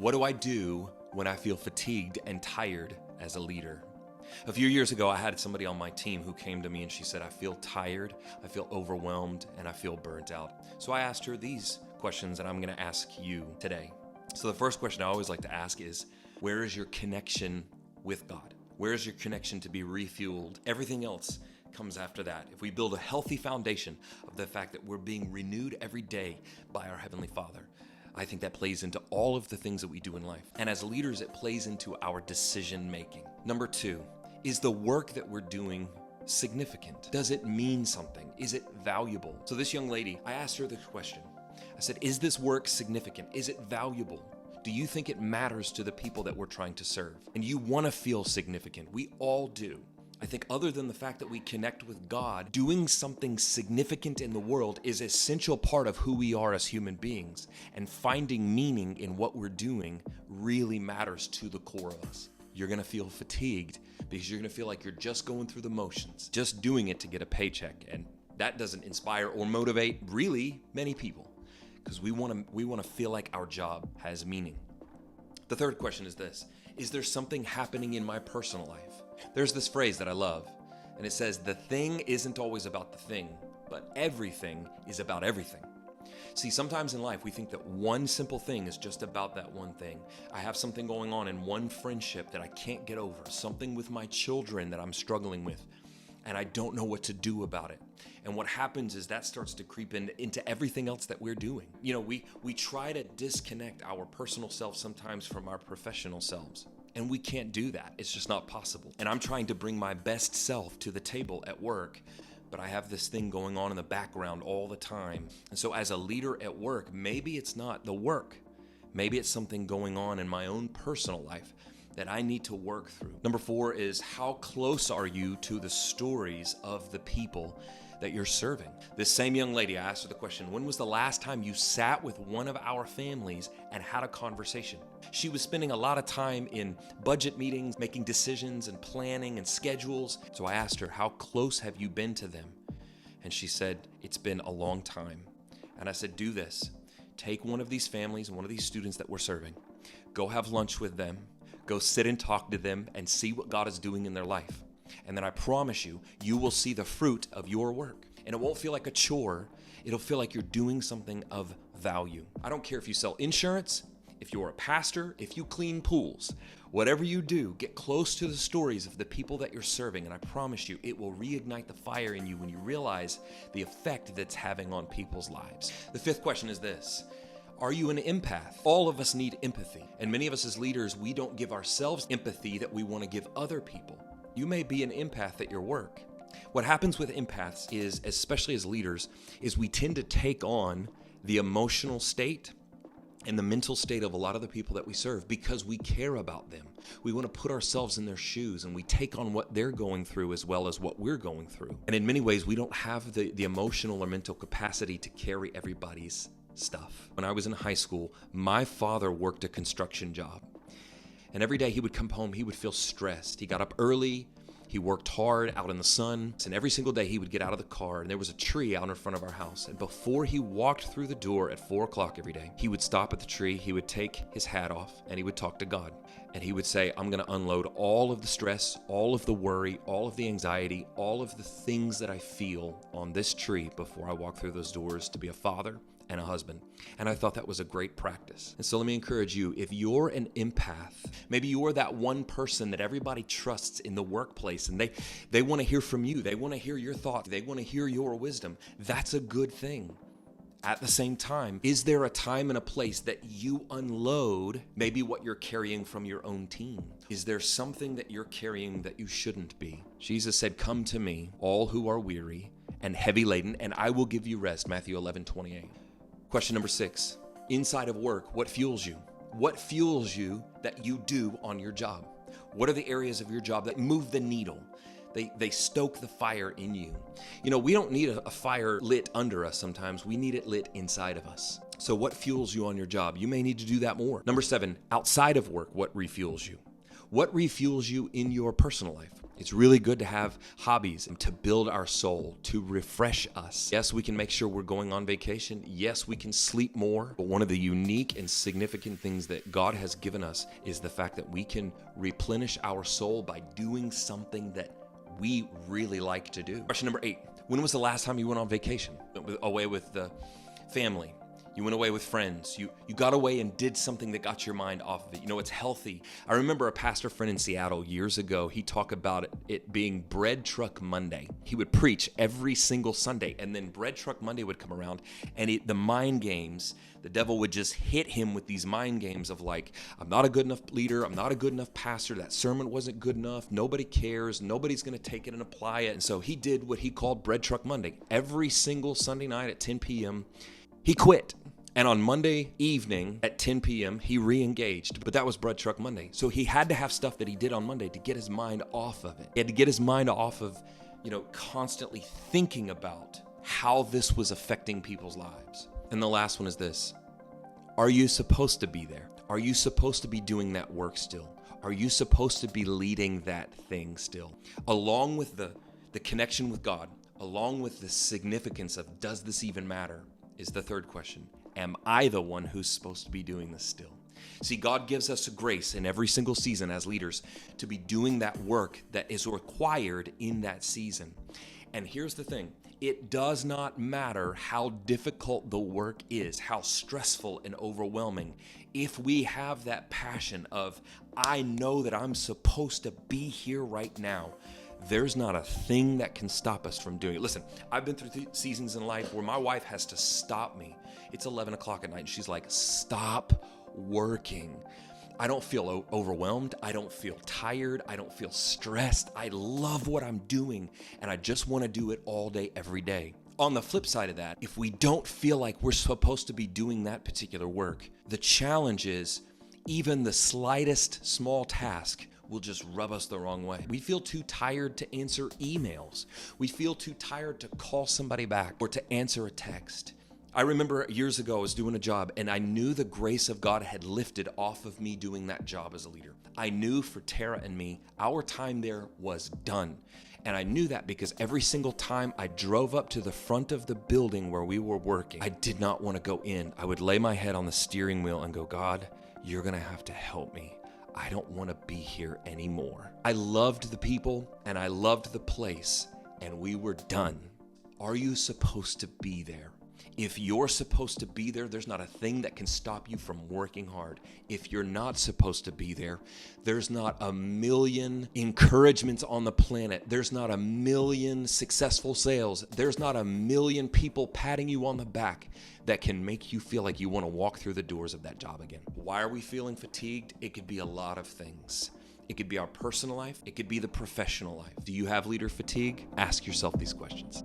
What do I do when I feel fatigued and tired as a leader? A few years ago, I had somebody on my team who came to me and she said, I feel tired, I feel overwhelmed, and I feel burnt out. So I asked her these questions that I'm going to ask you today. So the first question I always like to ask is, where is your connection with God? Where is your connection to be refueled? Everything else comes after that. If we build a healthy foundation of the fact that we're being renewed every day by our Heavenly Father, I think that plays into all of the things that we do in life. And as leaders, it plays into our decision making. Number two, is the work that we're doing significant? Does it mean something? Is it valuable? So this young lady, I asked her this question. I said, is this work significant? Is it valuable? Do you think it matters to the people that we're trying to serve? And you want to feel significant. We all do. I think other than the fact that we connect with God, doing something significant in the world is an essential part of who we are as human beings. And finding meaning in what we're doing really matters to the core of us. You're going to feel fatigued because you're going to feel like you're just going through the motions, just doing it to get a paycheck. And that doesn't inspire or motivate really many people because we want to feel like our job has meaning. The third question is this: is there something happening in my personal life? There's this phrase that I love, and it says, the thing isn't always about the thing, but everything is about everything. See, sometimes in life, we think that one simple thing is just about that one thing. I have something going on in one friendship that I can't get over, something with my children that I'm struggling with, and I don't know what to do about it. And what happens is that starts to creep into everything else that we're doing. You know, we try to disconnect our personal self sometimes from our professional selves. And we can't do that. It's just not possible. And I'm trying to bring my best self to the table at work, but I have this thing going on in the background all the time. And so as a leader at work, maybe it's not the work. Maybe it's something going on in my own personal life that I need to work through. Number four is, how close are you to the stories of the people that you're serving? This same young lady, I asked her the question, when was the last time you sat with one of our families and had a conversation? She was spending a lot of time in budget meetings, making decisions and planning and schedules. So I asked her, how close have you been to them? And she said, it's been a long time. And I said, do this. Take one of these families and one of these students that we're serving. Go have lunch with them. Go sit and talk to them and see what God is doing in their life. And then I promise you, you will see the fruit of your work. And it won't feel like a chore. It'll feel like you're doing something of value. I don't care if you sell insurance, if you're a pastor, if you clean pools, whatever you do, get close to the stories of the people that you're serving. And I promise you, it will reignite the fire in you when you realize the effect that's having on people's lives. The fifth question is this: are you an empath? All of us need empathy. And many of us as leaders, we don't give ourselves empathy that we want to give other people. You may be an empath at your work. What happens with empaths is, especially as leaders, is we tend to take on the emotional state and the mental state of a lot of the people that we serve because we care about them. We want to put ourselves in their shoes and we take on what they're going through as well as what we're going through. And in many ways, we don't have the emotional or mental capacity to carry everybody's stuff. When I was in high school, my father worked a construction job. And every day he would come home, he would feel stressed. He got up early, he worked hard out in the sun, and every single day he would get out of the car and there was a tree out in front of our house. And before he walked through the door at 4 o'clock every day, he would stop at the tree, he would take his hat off, and he would talk to God. And he would say, I'm going to unload all of the stress, all of the worry, all of the anxiety, all of the things that I feel on this tree before I walk through those doors to be a father and a husband. And I thought that was a great practice. And so let me encourage you, if you're an empath, maybe you're that one person that everybody trusts in the workplace and they want to hear from you. They want to hear your thoughts. They want to hear your wisdom. That's a good thing. At the same time, is there a time and a place that you unload maybe what you're carrying from your own team? Is there something that you're carrying that you shouldn't be? Jesus said, come to me, all who are weary and heavy laden, and I will give you rest. Matthew 11:28. Question number 6, inside of work, what fuels you? What fuels you that you do on your job? What are the areas of your job that move the needle? They stoke the fire in you. You know, we don't need a fire lit under us sometimes. We need it lit inside of us. So what fuels you on your job? You may need to do that more. Number 7, outside of work, what refuels you? What refuels you in your personal life? It's really good to have hobbies and to build our soul, to refresh us. Yes, we can make sure we're going on vacation. Yes, we can sleep more. But one of the unique and significant things that God has given us is the fact that we can replenish our soul by doing something that we really like to do. Question number 8. When was the last time you went on vacation? Away with the family. You went away with friends. You got away and did something that got your mind off of it. You know, it's healthy. I remember a pastor friend in Seattle years ago. He talked about it being Bread Truck Monday. He would preach every single Sunday, and then Bread Truck Monday would come around, and the mind games, the devil would just hit him with these mind games of like, I'm not a good enough leader. I'm not a good enough pastor. That sermon wasn't good enough. Nobody cares. Nobody's going to take it and apply it. And so he did what he called Bread Truck Monday. Every single Sunday night at 10 p.m., he quit. And on Monday evening at 10 p.m., he re-engaged. But that was Bread Truck Monday. So he had to have stuff that he did on Monday to get his mind off of it. He had to get his mind off of, constantly thinking about how this was affecting people's lives. And the last one is this. Are you supposed to be there? Are you supposed to be doing that work still? Are you supposed to be leading that thing still? Along with the connection with God, along with the significance of does this even matter, is the third question. Am I the one who's supposed to be doing this still? See, God gives us grace in every single season as leaders to be doing that work that is required in that season. And here's the thing. It does not matter how difficult the work is, how stressful and overwhelming. If we have that passion of, I know that I'm supposed to be here right now, there's not a thing that can stop us from doing it. Listen, I've been through seasons in life where my wife has to stop me. It's 11 o'clock at night and she's like, stop working. I don't feel overwhelmed. I don't feel tired. I don't feel stressed. I love what I'm doing and I just want to do it all day, every day. On the flip side of that, if we don't feel like we're supposed to be doing that particular work, the challenge is even the slightest small task will just rub us the wrong way. We feel too tired to answer emails. We feel too tired to call somebody back or to answer a text. I remember years ago I was doing a job and I knew the grace of God had lifted off of me doing that job as a leader. I knew for Tara and me, our time there was done. And I knew that because every single time I drove up to the front of the building where we were working, I did not want to go in. I would lay my head on the steering wheel and go, God, you're going to have to help me. I don't want to be here anymore. I loved the people and I loved the place and we were done. Are you supposed to be there? If you're supposed to be there, there's not a thing that can stop you from working hard. If you're not supposed to be there, there's not a million encouragements on the planet. There's not a million successful sales. There's not a million people patting you on the back that can make you feel like you want to walk through the doors of that job again. Why are we feeling fatigued? It could be a lot of things. It could be our personal life. It could be the professional life. Do you have leader fatigue? Ask yourself these questions.